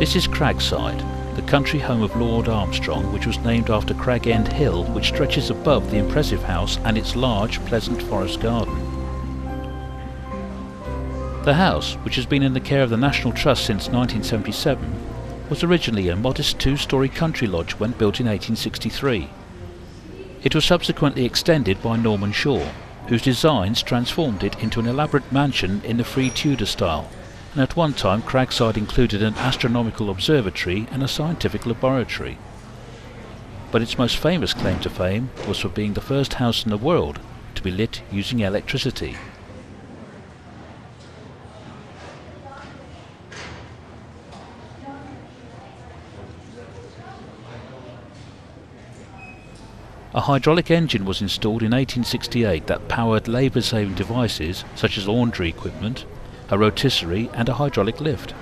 This is Cragside, the country home of Lord Armstrong, which was named after Crag End Hill, which stretches above the impressive house and its large, pleasant forest garden. The house, which has been in the care of the National Trust since 1977, was originally a modest two-storey country lodge when built in 1863. It was subsequently extended by Norman Shaw, whose designs transformed it into an elaborate mansion in the Free Tudor style, and at one time Cragside included an astronomical observatory and a scientific laboratory. But its most famous claim to fame was for being the first house in the world to be lit using electricity. A hydraulic engine was installed in 1868 that powered labour-saving devices such as laundry equipment, a rotisserie and a hydraulic lift.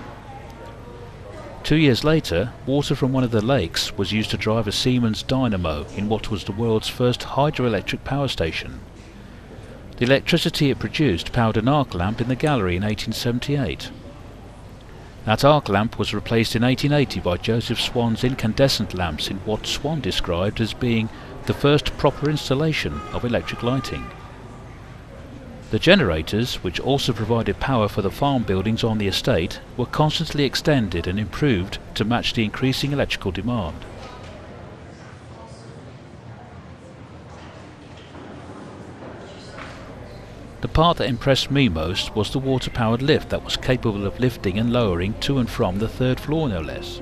2 years later, water from one of the lakes was used to drive a Siemens dynamo in what was the world's first hydroelectric power station. The electricity it produced powered an arc lamp in the gallery in 1878. That arc lamp was replaced in 1880 by Joseph Swan's incandescent lamps in what Swan described as being the first proper installation of electric lighting. The generators, which also provided power for the farm buildings on the estate, were constantly extended and improved to match the increasing electrical demand. The part that impressed me most was the water-powered lift that was capable of lifting and lowering to and from the third floor no less.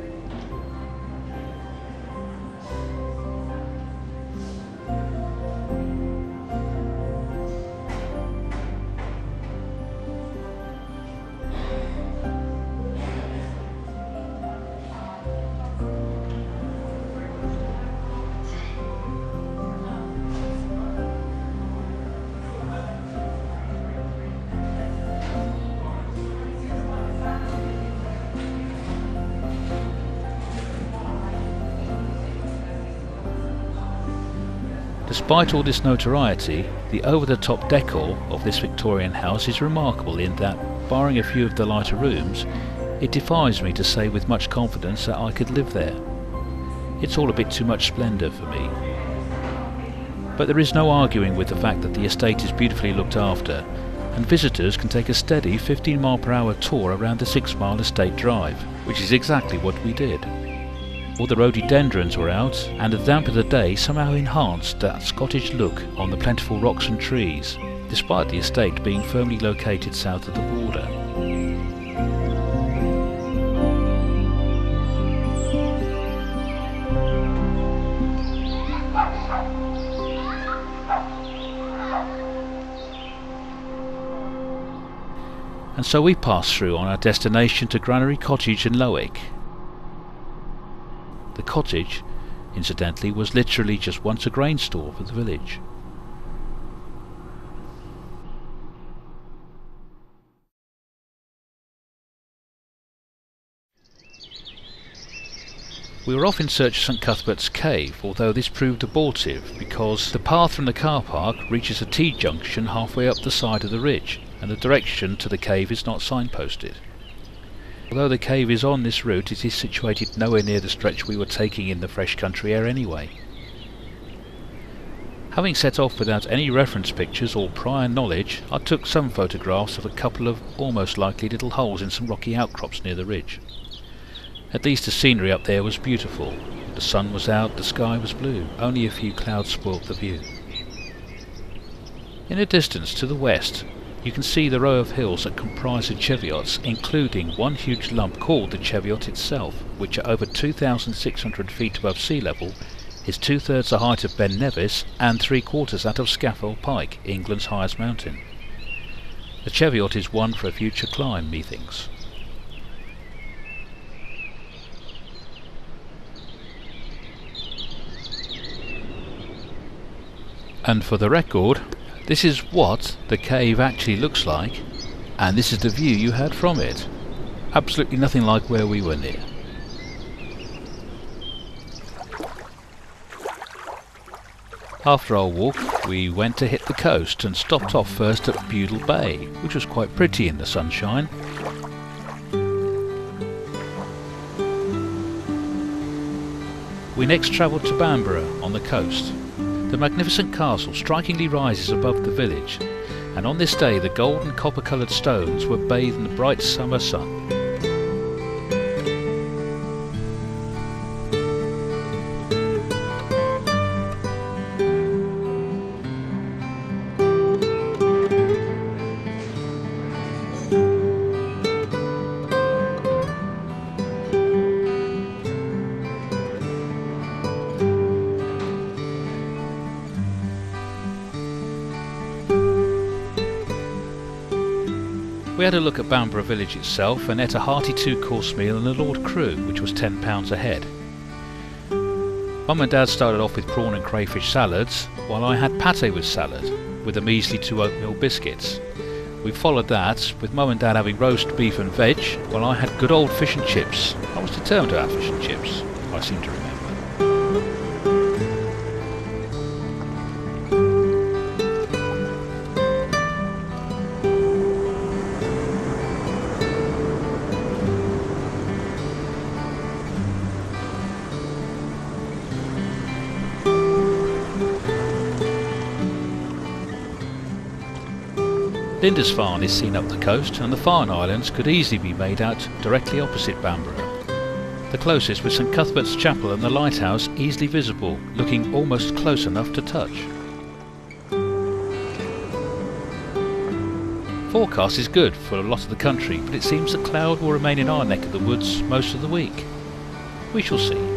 Despite all this notoriety, the over-the-top decor of this Victorian house is remarkable in that, barring a few of the lighter rooms, it defies me to say with much confidence that I could live there. It's all a bit too much splendour for me. But there is no arguing with the fact that the estate is beautifully looked after, and visitors can take a steady 15-mile-per-hour tour around the 6-mile estate drive, which is exactly what we did. All the rhododendrons were out, and the damp of the day somehow enhanced that Scottish look on the plentiful rocks and trees, despite the estate being firmly located south of the border. And so we passed through on our destination to Granary Cottage in Lowick. The cottage, incidentally, was literally just once a grain store for the village. We were off in search of St Cuthbert's Cave, although this proved abortive because the path from the car park reaches a T-junction halfway up the side of the ridge, and the direction to the cave is not signposted. Although the cave is on this route, it is situated nowhere near the stretch we were taking in the fresh country air anyway. Having set off without any reference pictures or prior knowledge, I took some photographs of a couple of almost likely little holes in some rocky outcrops near the ridge. At least the scenery up there was beautiful. The sun was out, the sky was blue, only a few clouds spoilt the view. In the distance to the west, you can see the row of hills that comprise the Cheviots, including one huge lump called the Cheviot itself, which at over 2,600 feet above sea level is 2/3 the height of Ben Nevis and 3/4 that of Scafell Pike, England's highest mountain. The Cheviot is one for a future climb, methinks. And for the record, this is what the cave actually looks like, and this is the view you had from it. Absolutely nothing like where we were near. After our walk, we went to hit the coast and stopped off first at Budle Bay, which was quite pretty in the sunshine. We next travelled to Bamborough on the coast. The magnificent castle strikingly rises above the village, and on this day the gold and copper-coloured stones were bathed in the bright summer sun. We had a look at Bamborough village itself and ate a hearty 2-course meal and a Lord Crew, which was £10 a head. Mum and Dad started off with prawn and crayfish salads, while I had pâté with salad, with a measly 2 oatmeal biscuits. We followed that, with Mum and Dad having roast beef and veg, while I had good old fish and chips. I was determined to have fish and chips, I seem to remember. Lindisfarne is seen up the coast, and the Farne Islands could easily be made out directly opposite Bamborough. The closest with St Cuthbert's Chapel and the lighthouse easily visible, looking almost close enough to touch. Forecast is good for a lot of the country, but it seems the cloud will remain in our neck of the woods most of the week. We shall see.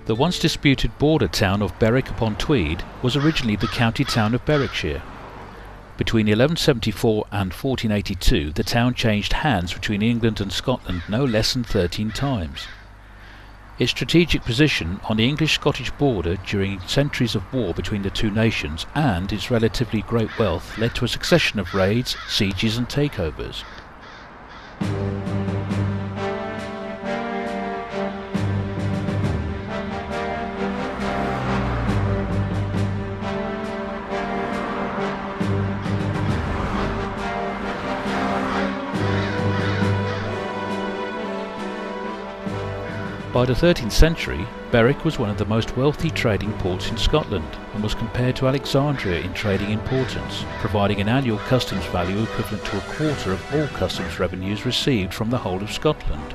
The once disputed border town of Berwick-Upon-Tweed was originally the county town of Berwickshire. Between 1174 and 1482 the town changed hands between England and Scotland no less than 13 times. Its strategic position on the English-Scottish border during centuries of war between the two nations and its relatively great wealth led to a succession of raids, sieges and takeovers. By the 13th century, Berwick was one of the most wealthy trading ports in Scotland and was compared to Alexandria in trading importance, providing an annual customs value equivalent to a quarter of all customs revenues received from the whole of Scotland.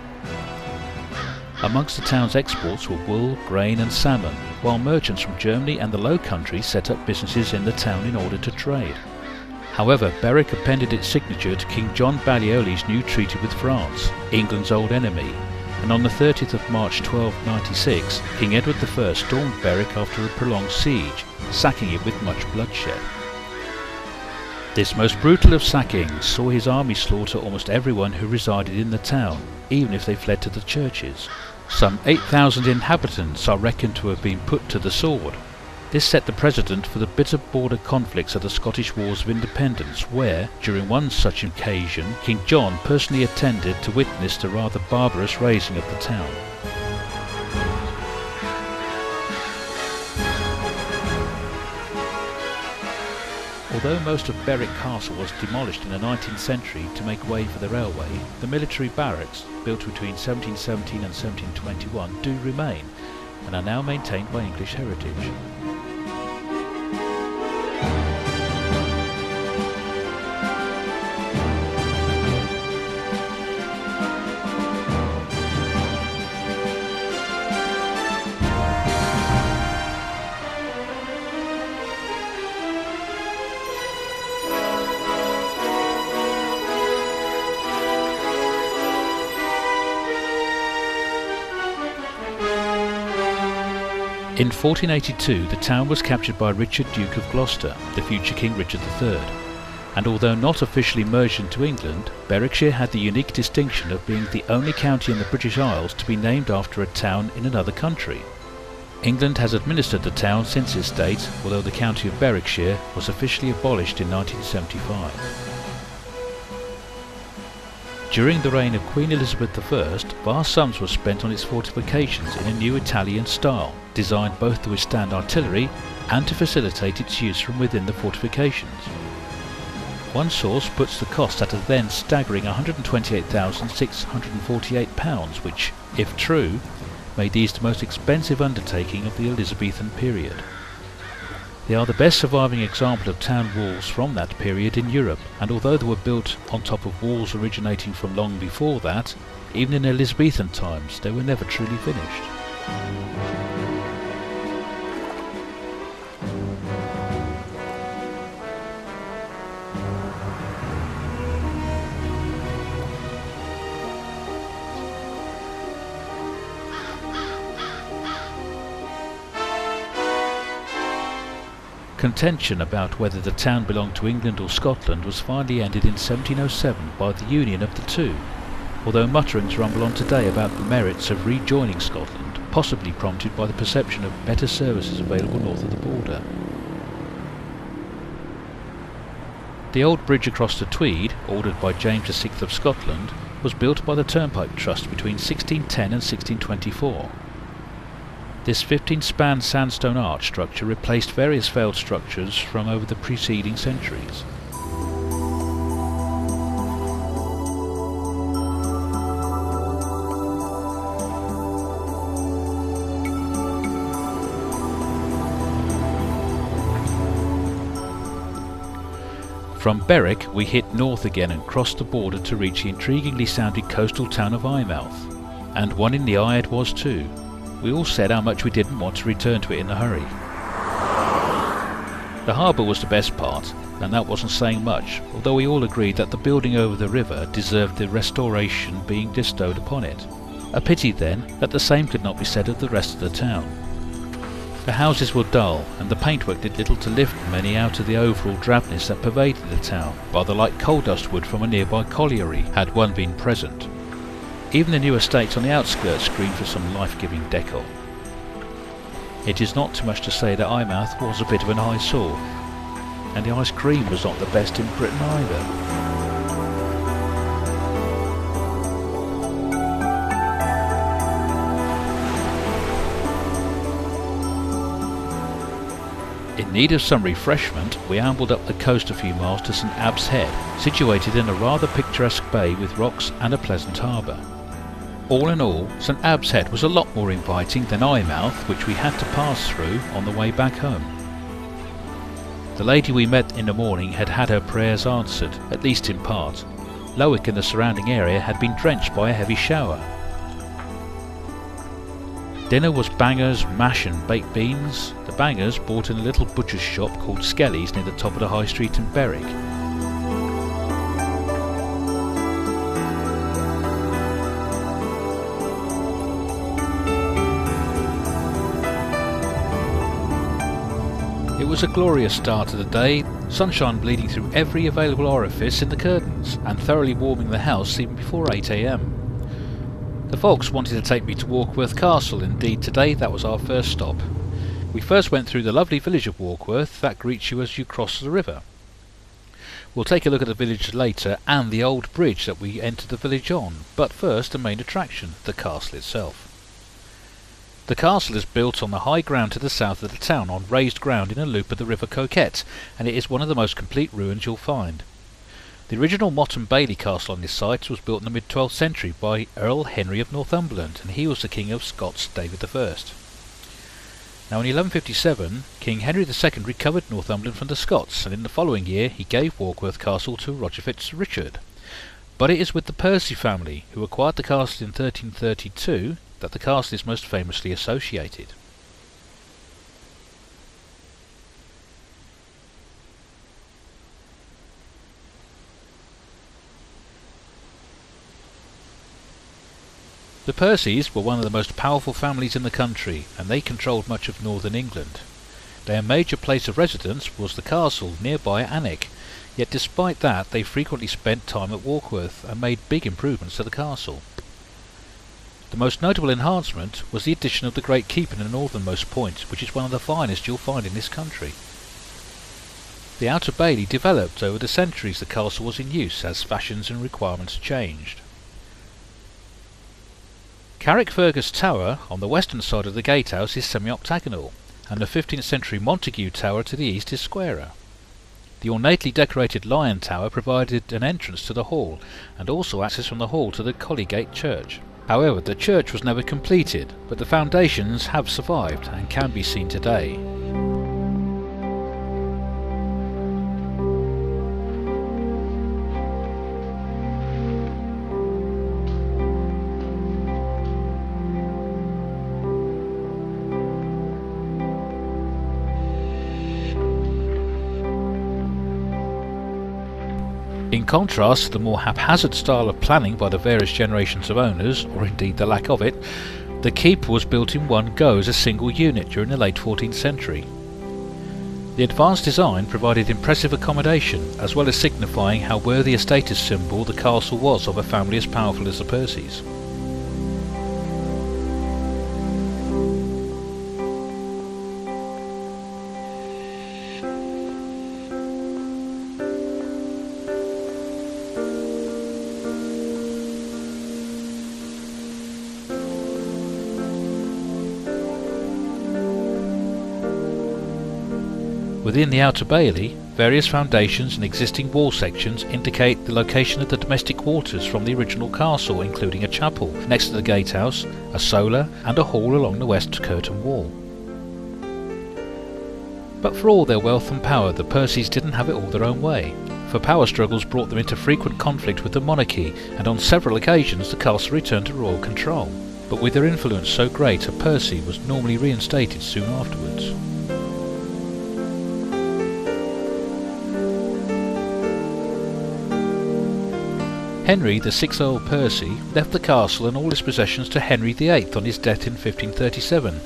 Amongst the town's exports were wool, grain and salmon, while merchants from Germany and the Low Countries set up businesses in the town in order to trade. However, Berwick appended its signature to King John Balliol's new treaty with France, England's old enemy, and on the 30th of March 1296, King Edward I stormed Berwick after a prolonged siege, sacking it with much bloodshed. This most brutal of sackings saw his army slaughter almost everyone who resided in the town, even if they fled to the churches. Some 8,000 inhabitants are reckoned to have been put to the sword. This set the precedent for the bitter border conflicts of the Scottish Wars of Independence, where, during one such occasion, King John personally attended to witness the rather barbarous razing of the town. Although most of Berwick Castle was demolished in the 19th century to make way for the railway, the military barracks, built between 1717 and 1721, do remain, and are now maintained by English Heritage. In 1482 the town was captured by Richard, Duke of Gloucester, the future King Richard III, and although not officially merged into England, Berwickshire had the unique distinction of being the only county in the British Isles to be named after a town in another country. England has administered the town since its date, although the county of Berwickshire was officially abolished in 1975. During the reign of Queen Elizabeth I, vast sums were spent on its fortifications in a new Italian style, designed both to withstand artillery and to facilitate its use from within the fortifications. One source puts the cost at a then staggering £128,648, which, if true, made these the most expensive undertaking of the Elizabethan period. They are the best surviving example of town walls from that period in Europe, and although they were built on top of walls originating from long before that, even in Elizabethan times they were never truly finished. Contention about whether the town belonged to England or Scotland was finally ended in 1707 by the union of the two, although mutterings rumble on today about the merits of rejoining Scotland, possibly prompted by the perception of better services available north of the border. The old bridge across the Tweed, ordered by James VI of Scotland, was built by the Turnpike Trust between 1610 and 1624. This 15-span sandstone arch structure replaced various failed structures from over the preceding centuries. From Berwick we hit north again and crossed the border to reach the intriguingly sounding coastal town of Eyemouth. And one in the eye it was too. We all said how much we didn't want to return to it in a hurry. The harbour was the best part, and that wasn't saying much, although we all agreed that the building over the river deserved the restoration being bestowed upon it. A pity then that the same could not be said of the rest of the town. The houses were dull, and the paintwork did little to lift many out of the overall drabness that pervaded the town, rather like coal dust would from a nearby colliery, had one been present. Even the new estates on the outskirts screamed for some life-giving decor. It is not too much to say that Eyemouth was a bit of an eyesore, and the ice cream was not the best in Britain either. In need of some refreshment, we ambled up the coast a few miles to St Abb's Head, situated in a rather picturesque bay with rocks and a pleasant harbour. All in all, St Abb's Head was a lot more inviting than Eyemouth, which we had to pass through on the way back home. The lady we met in the morning had had her prayers answered, at least in part. Lowick and the surrounding area had been drenched by a heavy shower. Dinner was bangers, mash and baked beans. The bangers bought in a little butcher's shop called Skelly's near the top of the high street in Berwick. It was a glorious start to the day, sunshine bleeding through every available orifice in the curtains, and thoroughly warming the house even before 8 AM. The folks wanted to take me to Warkworth Castle. Indeed, today that was our first stop. We first went through the lovely village of Warkworth that greets you as you cross the river. We'll take a look at the village later and the old bridge that we entered the village on, but first the main attraction, the castle itself. The castle is built on the high ground to the south of the town, on raised ground in a loop of the River Coquette, and it is one of the most complete ruins you'll find. The original Motte and Bailey castle on this site was built in the mid-12th century by Earl Henry of Northumberland, and he was the King of Scots David I. Now in 1157, King Henry II recovered Northumberland from the Scots, and in the following year he gave Warkworth Castle to Roger Fitz-Richard. But it is with the Percy family, who acquired the castle in 1332, that the castle is most famously associated. The Percys were one of the most powerful families in the country, and they controlled much of northern England. Their major place of residence was the castle nearby Alnwick, yet despite that they frequently spent time at Warkworth and made big improvements to the castle. The most notable enhancement was the addition of the Great Keep in the northernmost point, which is one of the finest you'll find in this country. The Outer Bailey developed over the centuries the castle was in use as fashions and requirements changed. Carrickfergus Tower on the western side of the gatehouse is semi-octagonal, and the 15th century Montague Tower to the east is squarer. The ornately decorated lion tower provided an entrance to the hall, and also access from the hall to the Collygate Church. However, the church was never completed, but the foundations have survived and can be seen today. In contrast to the more haphazard style of planning by the various generations of owners, or indeed the lack of it, the keep was built in one go as a single unit during the late 14th century. The advanced design provided impressive accommodation, as well as signifying how worthy a status symbol the castle was of a family as powerful as the Percys. Within the outer bailey, various foundations and existing wall sections indicate the location of the domestic quarters from the original castle, including a chapel next to the gatehouse, a solar, and a hall along the west curtain wall. But for all their wealth and power, the Percys didn't have it all their own way, for power struggles brought them into frequent conflict with the monarchy, and on several occasions the castle returned to royal control. But with their influence so great, a Percy was normally reinstated soon afterwards. Henry, the sixth Earl Percy, left the castle and all his possessions to Henry VIII on his death in 1537,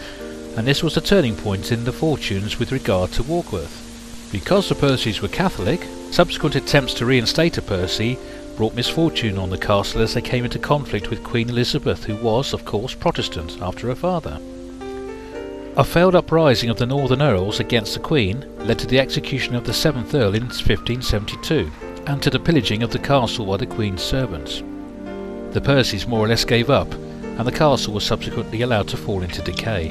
and this was the turning point in the fortunes with regard to Warkworth. Because the Percys were Catholic, subsequent attempts to reinstate a Percy brought misfortune on the castle as they came into conflict with Queen Elizabeth, who was, of course, Protestant after her father. A failed uprising of the Northern Earls against the Queen led to the execution of the 7th Earl in 1572, and to the pillaging of the castle by the Queen's servants. The Percys more or less gave up, and the castle was subsequently allowed to fall into decay.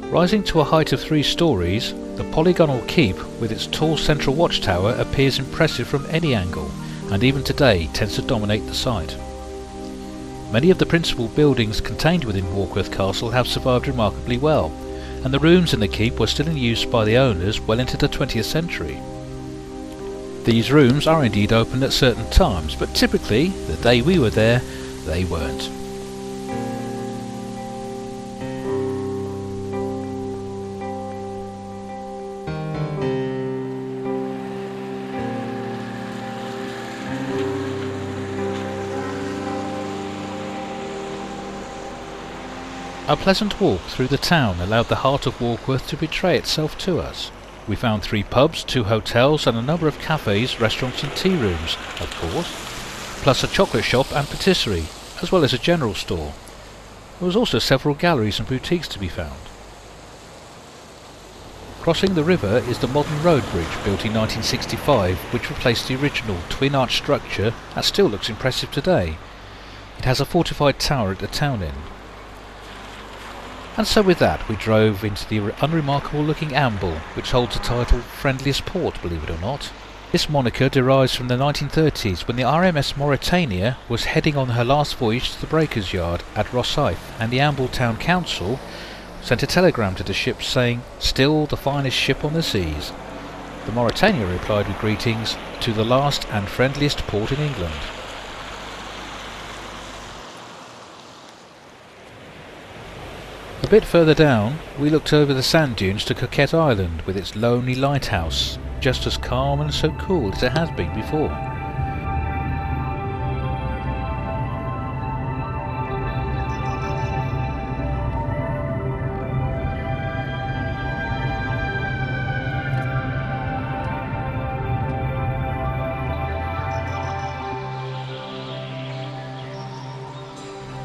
Rising to a height of 3 stories, the polygonal keep with its tall central watchtower appears impressive from any angle, and even today tends to dominate the site. Many of the principal buildings contained within Warkworth Castle have survived remarkably well, and the rooms in the keep were still in use by the owners well into the 20th century. These rooms are indeed open at certain times, but typically, the day we were there, they weren't. A pleasant walk through the town allowed the heart of Warkworth to betray itself to us. We found 3 pubs, 2 hotels and a number of cafes, restaurants and tea rooms, of course, plus a chocolate shop and patisserie, as well as a general store. There was also several galleries and boutiques to be found. Crossing the river is the modern road bridge built in 1965, which replaced the original twin-arch structure that still looks impressive today. It has a fortified tower at the town end. And so with that we drove into the unremarkable looking Amble, which holds the title Friendliest Port, believe it or not. This moniker derives from the 1930s when the RMS Mauretania was heading on her last voyage to the breakers yard at Rosyth, and the Amble Town Council sent a telegram to the ship saying, "Still the finest ship on the seas." The Mauretania replied with greetings, "To the last and friendliest port in England." A bit further down, we looked over the sand dunes to Coquette Island with its lonely lighthouse, just as calm and so cool as it has been before.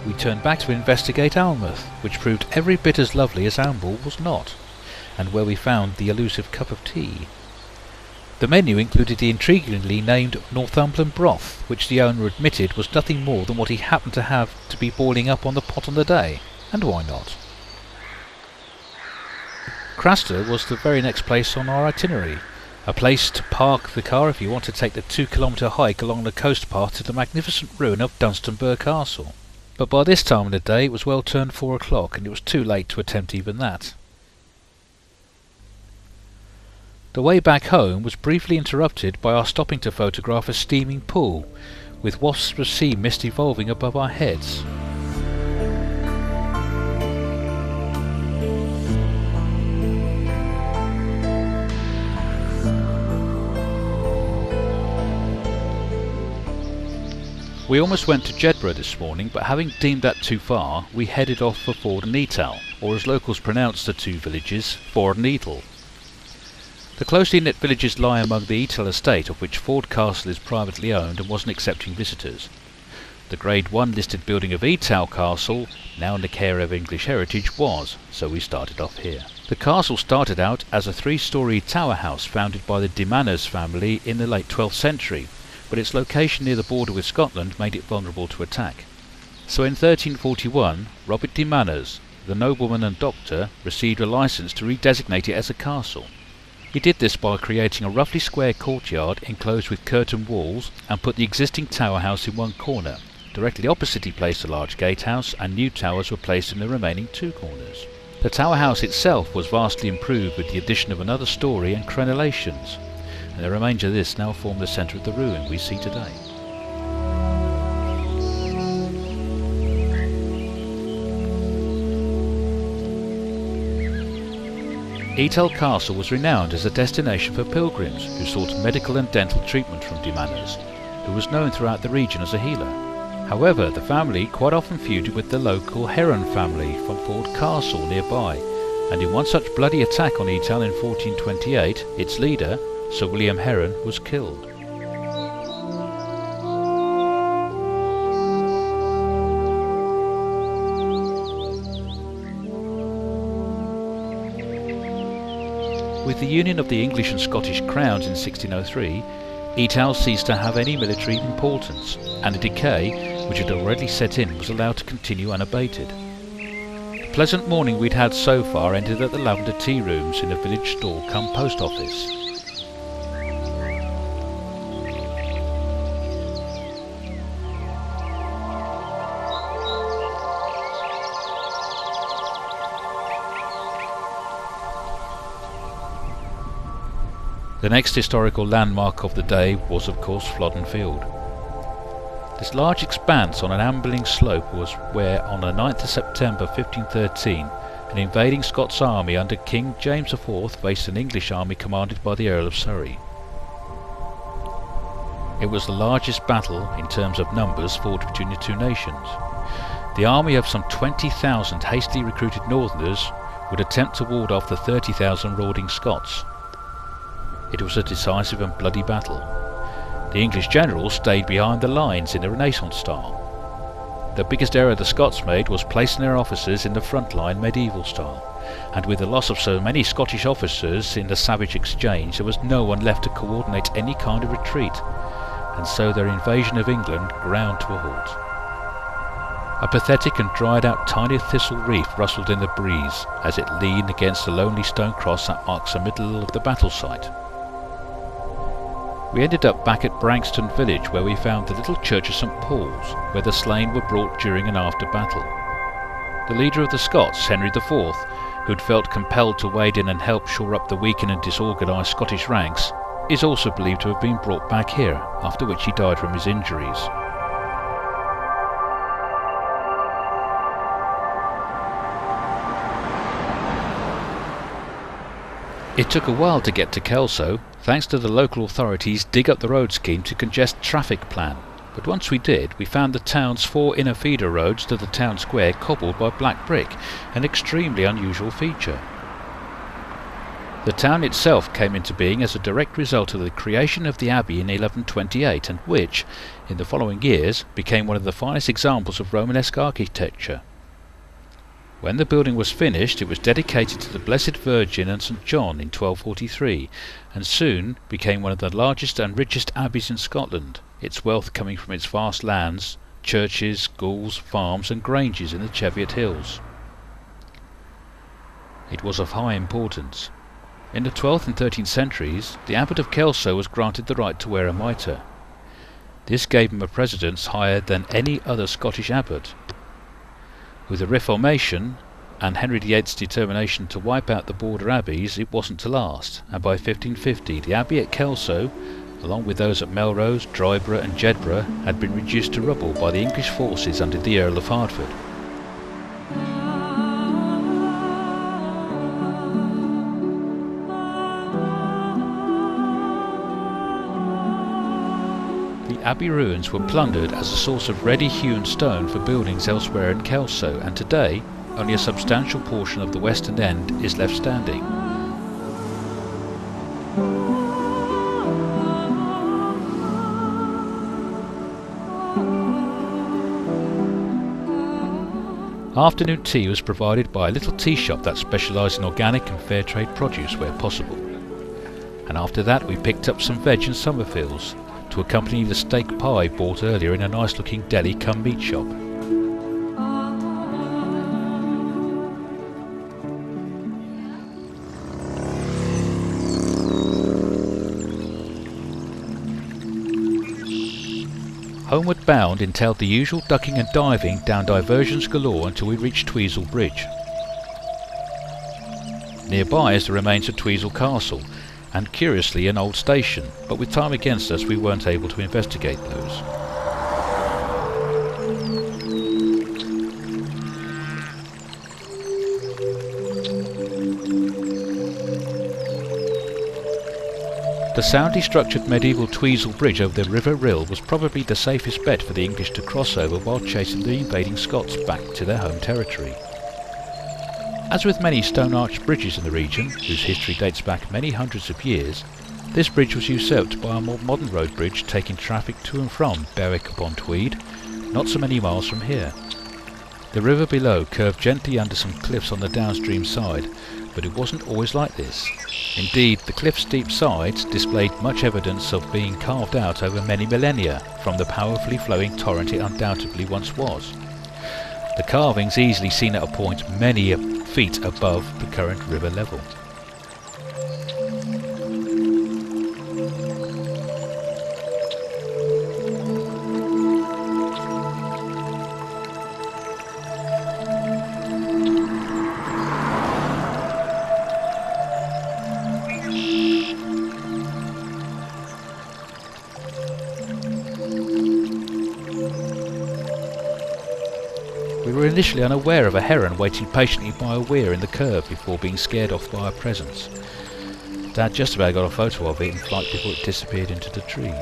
We turned back to investigate Alnmouth, which proved every bit as lovely as Amble was not, and where we found the elusive cup of tea. The menu included the intriguingly named Northumberland broth, which the owner admitted was nothing more than what he happened to have to be boiling up on the pot on the day, and why not? Craster was the very next place on our itinerary, A place to park the car if you want to take the 2-kilometre hike along the coast path to the magnificent ruin of Dunstanburgh Castle. But by this time of the day it was well turned 4 o'clock, and it was too late to attempt even that. The way back home was briefly interrupted by our stopping to photograph a steaming pool, with wasps of sea mist evolving above our heads. We almost went to Jedburgh this morning, but having deemed that too far, we headed off for Ford and Etal, or as locals pronounce the two villages, Ford and Etal. The closely knit villages lie among the Etal estate, of which Ford Castle is privately owned and wasn't accepting visitors. The Grade 1 listed building of Etal Castle, now in the care of English Heritage, was, so we started off here. The castle started out as a 3-storey tower house founded by the de Manners family in the late 12th century, but its location near the border with Scotland made it vulnerable to attack. So in 1341, Robert de Manners, the nobleman and doctor, received a licence to redesignate it as a castle. He did this by creating a roughly square courtyard enclosed with curtain walls and put the existing tower house in one corner. Directly opposite he placed a large gatehouse, and new towers were placed in the remaining 2 corners. The tower house itself was vastly improved with the addition of another storey and crenellations, and the remains of this now form the centre of the ruin we see today. Etal Castle was renowned as a destination for pilgrims who sought medical and dental treatment from de Manners, who was known throughout the region as a healer. However, the family quite often feuded with the local Heron family from Ford Castle nearby, and in one such bloody attack on Etal in 1428, its leader, Sir William Heron, was killed. With the union of the English and Scottish crowns in 1603, Etal ceased to have any military importance, and the decay, which had already set in, was allowed to continue unabated. The pleasant morning we'd had so far ended at the lavender tea rooms in the village store cum post office. The next historical landmark of the day was of course Flodden Field. This large expanse on an ambling slope was where on the 9th of September 1513 an invading Scots army under King James IV faced an English army commanded by the Earl of Surrey. It was the largest battle in terms of numbers fought between the two nations. The army of some 20,000 hastily recruited northerners would attempt to ward off the 30,000 marauding Scots. It was a decisive and bloody battle. The English generals stayed behind the lines in the Renaissance style. The biggest error the Scots made was placing their officers in the front line medieval style, and with the loss of so many Scottish officers in the savage exchange, there was no one left to coordinate any kind of retreat, and so their invasion of England ground to a halt. A pathetic and dried out tiny thistle reef rustled in the breeze as it leaned against the lonely stone cross that marks the middle of the battle site. We ended up back at Branxton village, where we found the little church of St Paul's, where the slain were brought during and after battle. The leader of the Scots, Henry IV, who'd felt compelled to wade in and help shore up the weakened and disorganised Scottish ranks, is also believed to have been brought back here, after which he died from his injuries. It took a while to get to Kelso, thanks to the local authorities' dig up the road scheme to congest traffic plan, but once we did, we found the town's 4 inner feeder roads to the town square cobbled by black brick, an extremely unusual feature. The town itself came into being as a direct result of the creation of the abbey in 1128, and which, in the following years, became one of the finest examples of Romanesque architecture. When the building was finished, it was dedicated to the Blessed Virgin and St John in 1243, and soon became one of the largest and richest abbeys in Scotland, its wealth coming from its vast lands, churches, schools, farms and granges in the Cheviot Hills. It was of high importance. In the 12th and 13th centuries, the abbot of Kelso was granted the right to wear a mitre. This gave him a precedence higher than any other Scottish abbot. With the Reformation and Henry VIII's determination to wipe out the border abbeys, it wasn't to last, and by 1550 the abbey at Kelso, along with those at Melrose, Dryborough and Jedburgh, had been reduced to rubble by the English forces under the Earl of Hertford. The abbey ruins were plundered as a source of ready-hewn stone for buildings elsewhere in Kelso, and today only a substantial portion of the western end is left standing. Afternoon tea was provided by a little tea shop that specialised in organic and fair trade produce where possible. And after that we picked up some veg and summerfields to accompany the steak pie bought earlier in a nice looking deli cum meat shop. Homeward bound entailed the usual ducking and diving down diversions galore until we reached Tweezel Bridge. Nearby is the remains of Tweezel Castle, and curiously an old station, but with time against us we weren't able to investigate those. The soundly structured medieval Tweezel Bridge over the River Rill was probably the safest bet for the English to cross over while chasing the invading Scots back to their home territory. As with many stone-arched bridges in the region, whose history dates back many hundreds of years, this bridge was usurped by a more modern road bridge taking traffic to and from Berwick-Upon-Tweed, not so many miles from here. The river below curved gently under some cliffs on the downstream side, but it wasn't always like this. Indeed, the cliff's steep sides displayed much evidence of being carved out over many millennia from the powerfully flowing torrent it undoubtedly once was. The carvings easily seen at a point many feet above the current river level. We were initially unaware of a heron waiting patiently by a weir in the curve before being scared off by our presence. Dad just about got a photo of it in flight before it disappeared into the trees.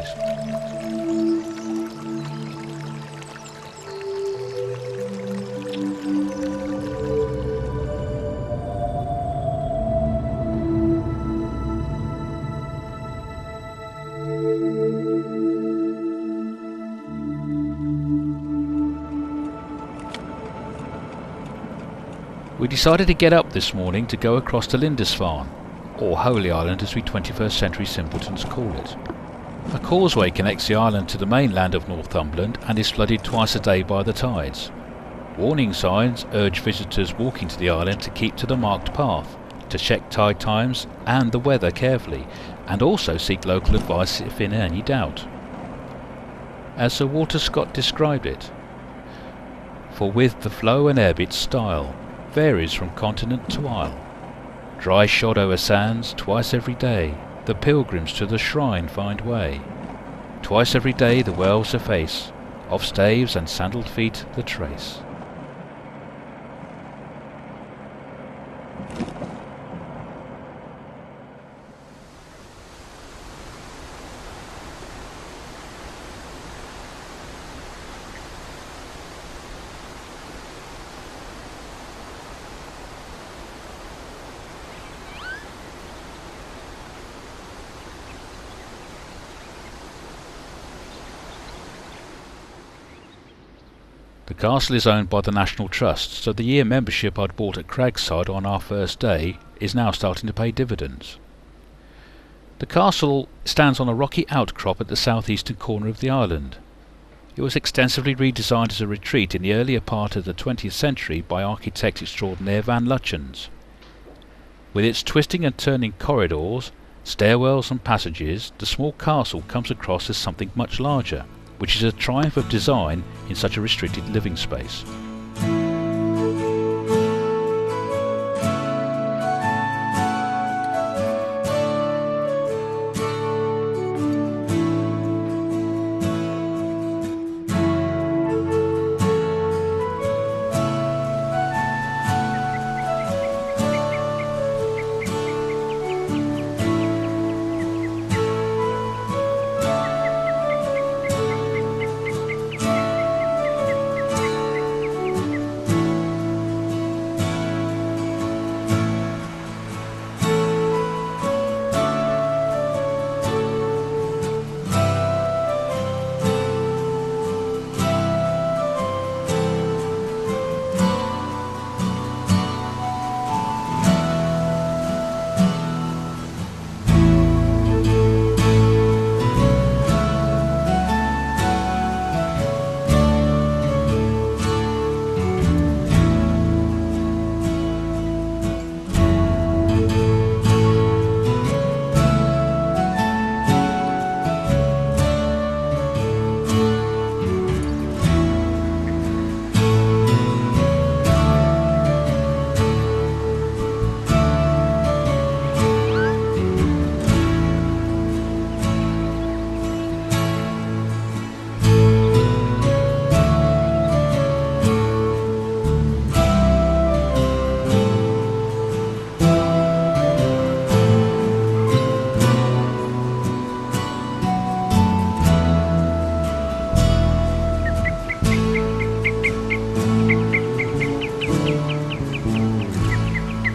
We decided to get up this morning to go across to Lindisfarne, or Holy Island as we 21st century simpletons call it. A causeway connects the island to the mainland of Northumberland and is flooded twice a day by the tides. Warning signs urge visitors walking to the island to keep to the marked path, to check tide times and the weather carefully, and also seek local advice if in any doubt. As Sir Walter Scott described it, for with the flow and ebb its style varies from continent to isle. Dry shod o'er sands twice every day, the pilgrims to the shrine find way. Twice every day the wells efface, of staves and sandalled feet the trace. The castle is owned by the National Trust, so the year membership I'd bought at Crags on our first day is now starting to pay dividends. The castle stands on a rocky outcrop at the southeastern corner of the island. It was extensively redesigned as a retreat in the earlier part of the 20th century by architect extraordinaire Van Lutyens. With its twisting and turning corridors, stairwells and passages, the small castle comes across as something much larger, which is a triumph of design in such a restricted living space.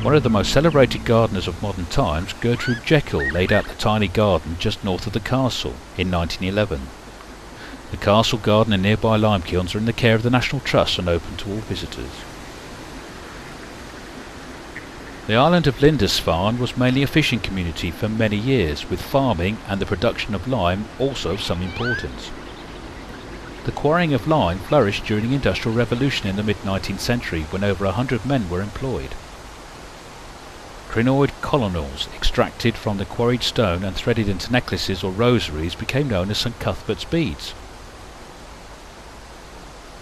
One of the most celebrated gardeners of modern times, Gertrude Jekyll, laid out the tiny garden just north of the castle in 1911. The castle garden and nearby lime kilns are in the care of the National Trust and open to all visitors. The island of Lindisfarne was mainly a fishing community for many years, with farming and the production of lime also of some importance. The quarrying of lime flourished during the Industrial Revolution in the mid-19th century, when over 100 men were employed. Crinoid colonels extracted from the quarried stone and threaded into necklaces or rosaries became known as St. Cuthbert's beads.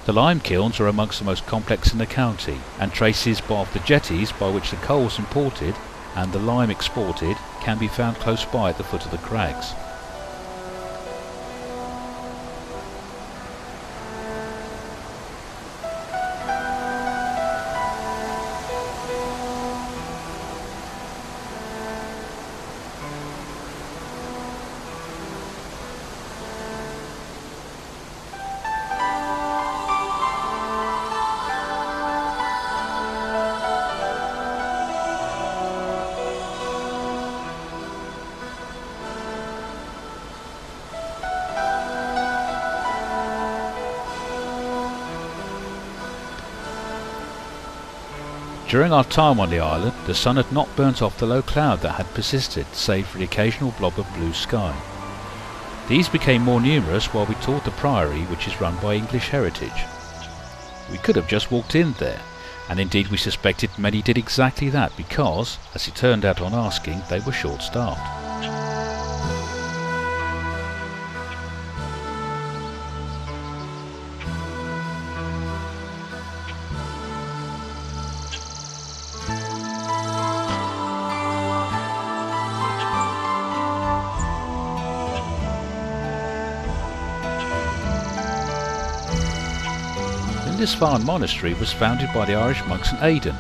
The lime kilns are amongst the most complex in the county, and traces of the jetties by which the coal was imported and the lime exported can be found close by at the foot of the Crags. During our time on the island, the sun had not burnt off the low cloud that had persisted, save for the occasional blob of blue sky. These became more numerous while we toured the priory, which is run by English Heritage. We could have just walked in there, and indeed we suspected many did exactly that because, as it turned out on asking, they were short-staffed. Lindisfarne Monastery was founded by the Irish monks in Aidan,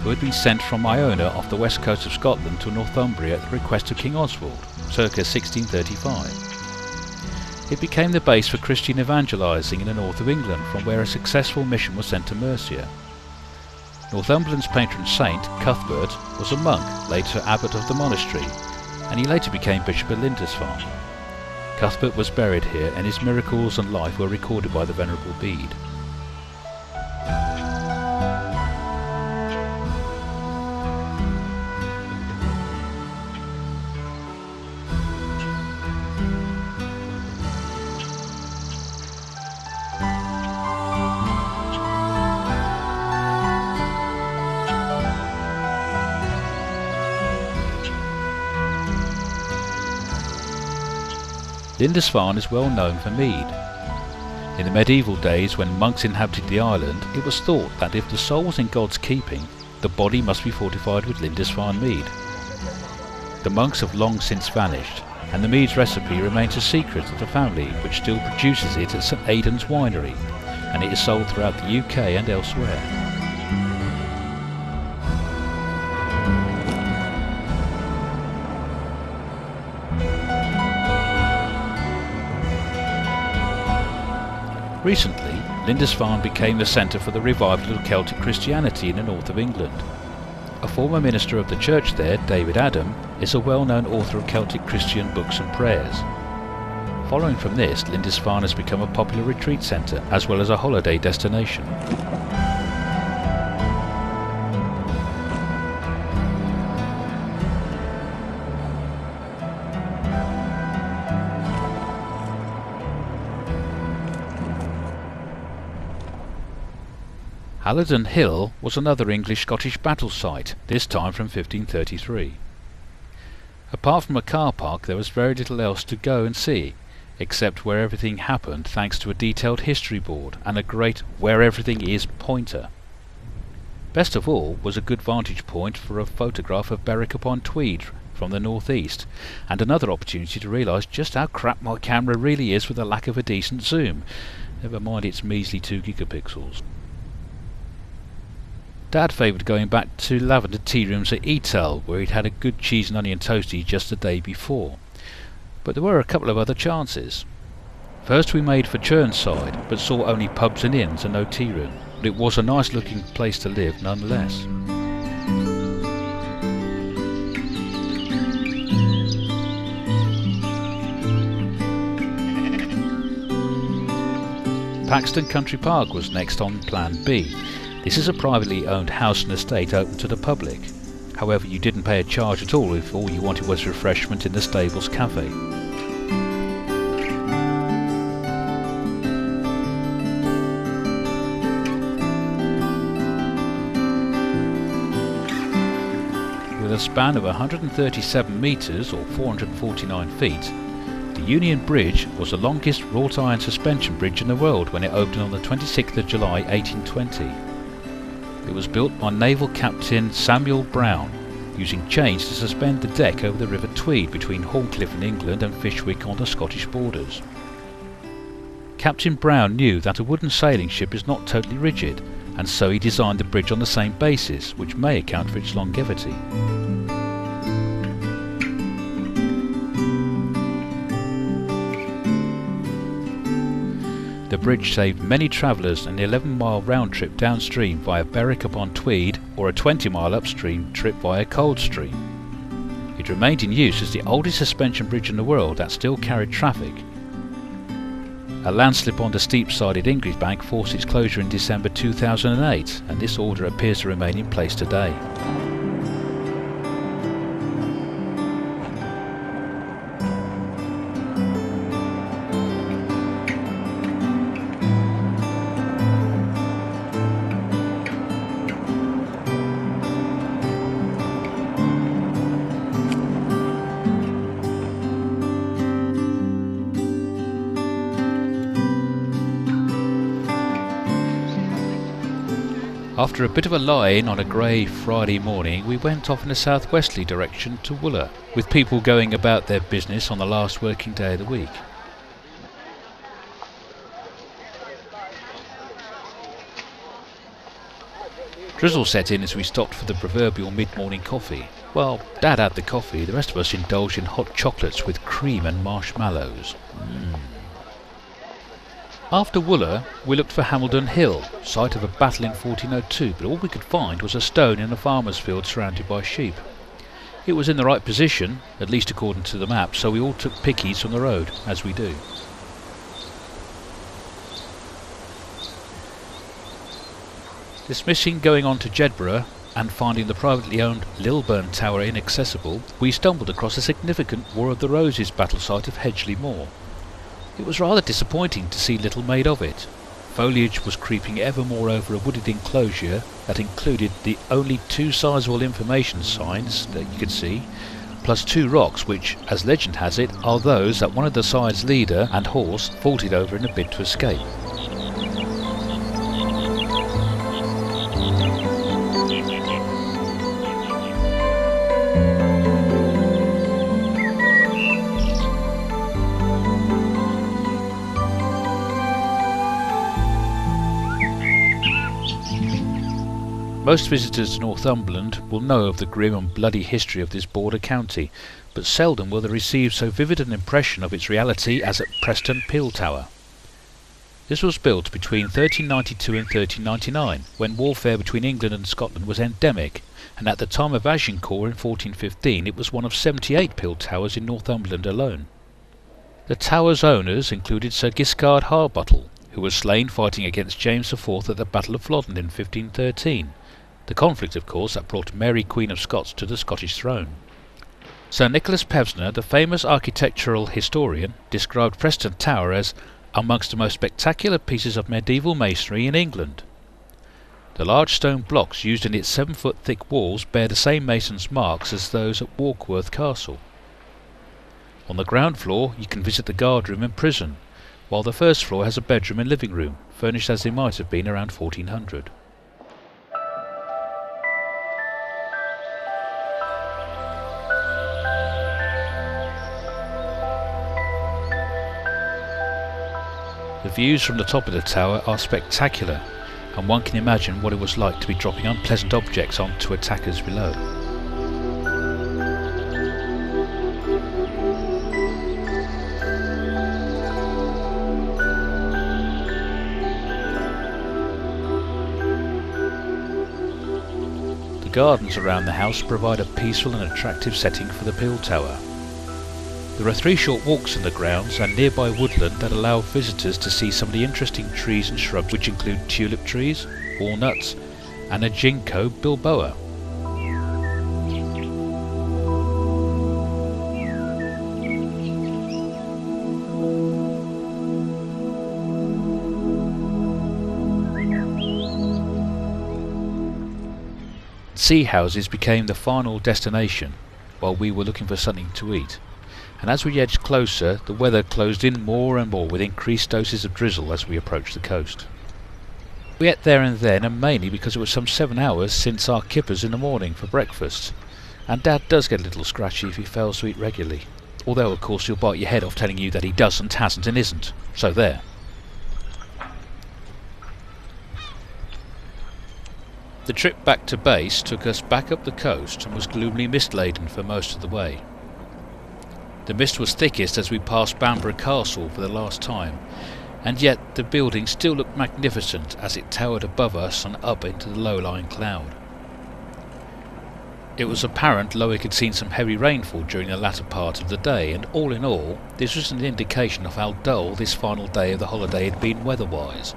who had been sent from Iona off the west coast of Scotland to Northumbria at the request of King Oswald, circa 1635. It became the base for Christian evangelising in the north of England, from where a successful mission was sent to Mercia. Northumberland's patron saint, Cuthbert, was a monk, later abbot of the monastery, and he later became Bishop of Lindisfarne. Cuthbert was buried here, and his miracles and life were recorded by the Venerable Bede. Lindisfarne is well known for mead. In the medieval days, when monks inhabited the island, it was thought that if the soul was in God's keeping, the body must be fortified with Lindisfarne mead. The monks have long since vanished, and the mead's recipe remains a secret of the family which still produces it at St Aidan's winery, and it is sold throughout the UK and elsewhere. Recently, Lindisfarne became the centre for the revival of Celtic Christianity in the north of England. A former minister of the church there, David Adam, is a well-known author of Celtic Christian books and prayers. Following from this, Lindisfarne has become a popular retreat centre as well as a holiday destination. Halidon Hill was another English-Scottish battle site, this time from 1533. Apart from a car park, there was very little else to go and see, except where everything happened thanks to a detailed history board and a great where everything is pointer. Best of all was a good vantage point for a photograph of Berwick-Upon-Tweed from the northeast, and another opportunity to realise just how crap my camera really is with the lack of a decent zoom, never mind its measly 2 gigapixels. Dad favoured going back to lavender tea rooms at Etal, where he'd had a good cheese and onion toastie just the day before. But there were a couple of other chances. First we made for Churnside, but saw only pubs and inns and no tea room. But it was a nice looking place to live nonetheless. Paxton Country Park was next on Plan B. This is a privately owned house and estate open to the public. However, you didn't pay a charge at all if all you wanted was refreshment in the Stables Cafe. With a span of 137 metres or 449 feet, the Union Bridge was the longest wrought iron suspension bridge in the world when it opened on the 26th of July 1820. It was built by Naval Captain Samuel Brown, using chains to suspend the deck over the River Tweed between Horncliffe in England and Fyshwick on the Scottish borders. Captain Brown knew that a wooden sailing ship is not totally rigid, and so he designed the bridge on the same basis, which may account for its longevity. The bridge saved many travellers an 11-mile round trip downstream via Berwick-Upon-Tweed or a 20-mile upstream trip via Coldstream. It remained in use as the oldest suspension bridge in the world that still carried traffic. A landslip on the steep-sided English bank forced its closure in December 2008, and this order appears to remain in place today. After a bit of a lie-in on a grey Friday morning, we went off in a southwesterly direction to Wooler, with people going about their business on the last working day of the week. Drizzle set in as we stopped for the proverbial mid-morning coffee. Well, Dad had the coffee, the rest of us indulged in hot chocolates with cream and marshmallows. After Wooler, we looked for Hamilton Hill, site of a battle in 1402, but all we could find was a stone in a farmer's field surrounded by sheep. It was in the right position, at least according to the map, so we all took pickies from the road, as we do. Dismissing going on to Jedburgh and finding the privately owned Lilburn Tower inaccessible, we stumbled across a significant War of the Roses battle site of Hedgeley Moor. It was rather disappointing to see little made of it. Foliage was creeping ever more over a wooded enclosure that included the only two sizable information signs that you could see, plus 2 rocks which, as legend has it, are those that one of the side's leader and horse vaulted over in a bid to escape. Most visitors to Northumberland will know of the grim and bloody history of this border county, but seldom will they receive so vivid an impression of its reality as at Preston Peel Tower. This was built between 1392 and 1399, when warfare between England and Scotland was endemic, and at the time of Agincourt in 1415 it was one of 78 peel towers in Northumberland alone. The tower's owners included Sir Guiscard Harbottle, who was slain fighting against James IV at the Battle of Flodden in 1513. The conflict, of course, that brought Mary Queen of Scots to the Scottish throne. Sir Nicholas Pevsner, the famous architectural historian, described Preston Tower as amongst the most spectacular pieces of medieval masonry in England. The large stone blocks used in its 7-foot thick walls bear the same mason's marks as those at Warkworth Castle. On the ground floor you can visit the guardroom and prison, while the first floor has a bedroom and living room, furnished as they might have been around 1400. The views from the top of the tower are spectacular, and one can imagine what it was like to be dropping unpleasant objects onto attackers below. The gardens around the house provide a peaceful and attractive setting for the Peel Tower. There are 3 short walks in the grounds and nearby woodland that allow visitors to see some of the interesting trees and shrubs, which include tulip trees, walnuts and a ginkgo bilboa. Sea houses became the final destination while we were looking for something to eat, and as we edged closer the weather closed in more and more with increased doses of drizzle as we approached the coast. We ate there and then, and mainly because it was some 7 hours since our kippers in the morning for breakfast, and Dad does get a little scratchy if he fails to eat regularly, although of course he'll bite your head off telling you that he doesn't, hasn't and isn't, so there. The trip back to base took us back up the coast and was gloomily mist-laden for most of the way. The mist was thickest as we passed Bamburgh Castle for the last time, and yet the building still looked magnificent as it towered above us and up into the low-lying cloud. It was apparent Lowick had seen some heavy rainfall during the latter part of the day, and all in all, this was an indication of how dull this final day of the holiday had been weather-wise.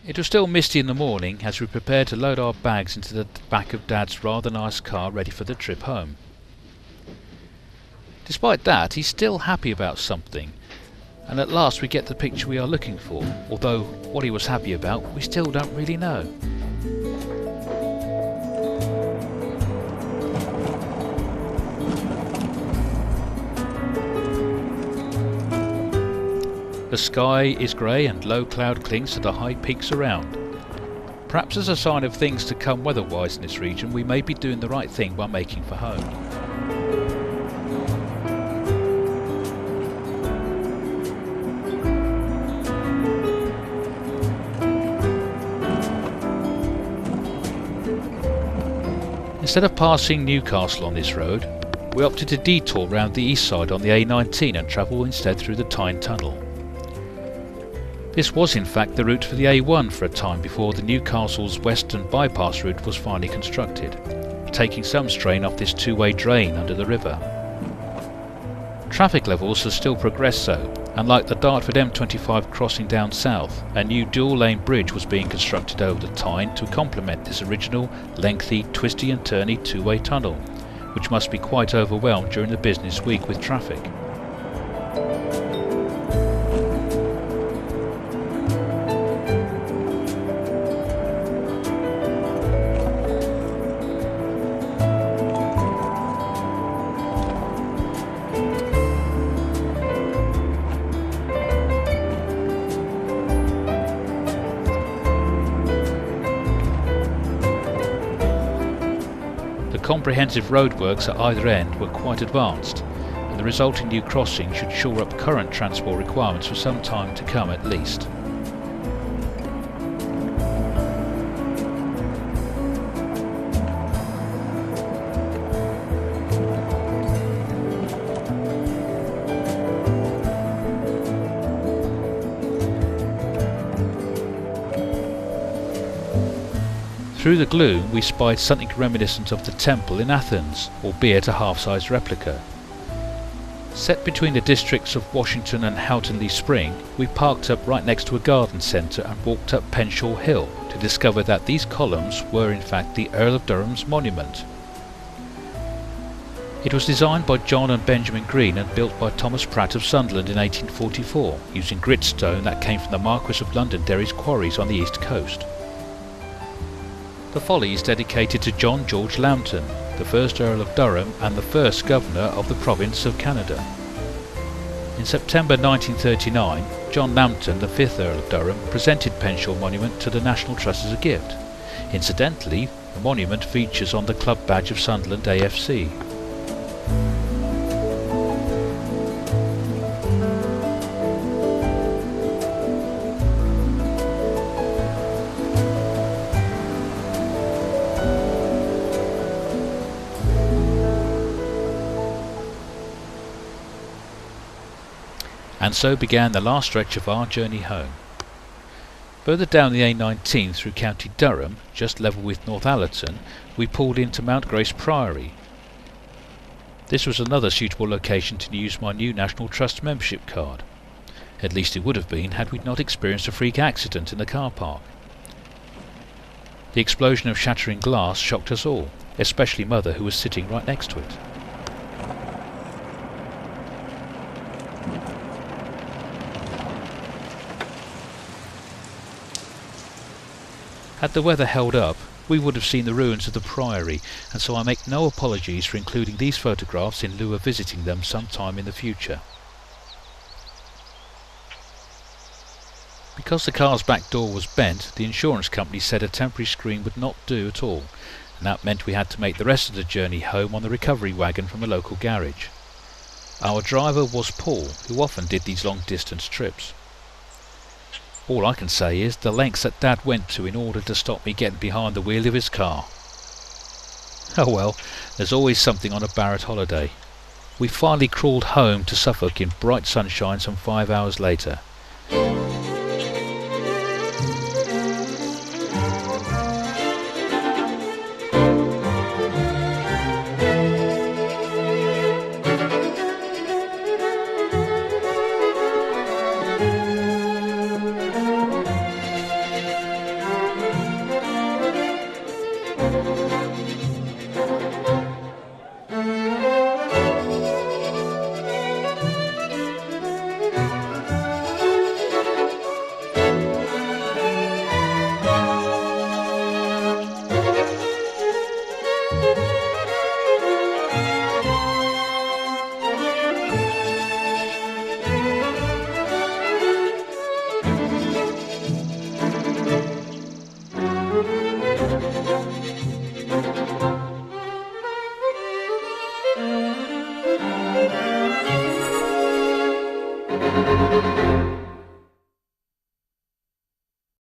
It was still misty in the morning as we prepared to load our bags into the back of Dad's rather nice car ready for the trip home. Despite that, he's still happy about something, and at last we get the picture we are looking for, although what he was happy about we still don't really know. The sky is grey and low cloud clings to the high peaks around. Perhaps as a sign of things to come weather-wise in this region, we may be doing the right thing by making for home. Instead of passing Newcastle on this road, we opted to detour round the east side on the A19 and travel instead through the Tyne Tunnel. This was in fact the route for the A1 for a time before the Newcastle's western bypass route was finally constructed, taking some strain off this two-way drain under the river. Traffic levels have still progressed though, and like the Dartford M25 crossing down south, a new dual-lane bridge was being constructed over the Tyne to complement this original, lengthy, twisty and turny two-way tunnel, which must be quite overwhelmed during the business week with traffic. comprehensive roadworks at either end were quite advanced, and the resulting new crossing should shore up current transport requirements for some time to come at least. Through the gloom we spied something reminiscent of the temple in Athens, albeit a half-size replica. Set between the districts of Washington and Houghtonleigh Spring, we parked up right next to a garden centre and walked up Penshaw Hill to discover that these columns were in fact the Earl of Durham's monument. It was designed by John and Benjamin Green and built by Thomas Pratt of Sunderland in 1844, using gritstone that came from the Marquis of Londonderry's quarries on the east coast. The folly is dedicated to John George Lambton, the first Earl of Durham and the first Governor of the Province of Canada. In September 1939, John Lambton, the 5th Earl of Durham, presented Penshaw Monument to the National Trust as a gift. Incidentally, the monument features on the club badge of Sunderland AFC. And so began the last stretch of our journey home. Further down the A19 through County Durham, just level with Northallerton, we pulled into Mount Grace Priory. This was another suitable location to use my new National Trust membership card. At least it would have been had we not experienced a freak accident in the car park. The explosion of shattering glass shocked us all, especially Mother, who was sitting right next to it. Had the weather held up, we would have seen the ruins of the Priory, and so I make no apologies for including these photographs in lieu of visiting them sometime in the future. Because the car's back door was bent, the insurance company said a temporary screen would not do at all, and that meant we had to make the rest of the journey home on the recovery wagon from a local garage. Our driver was Paul, who often did these long-distance trips. All I can say is the lengths that Dad went to in order to stop me getting behind the wheel of his car. Oh well, there's always something on a Barrett holiday. We finally crawled home to Suffolk in bright sunshine some 5 hours later.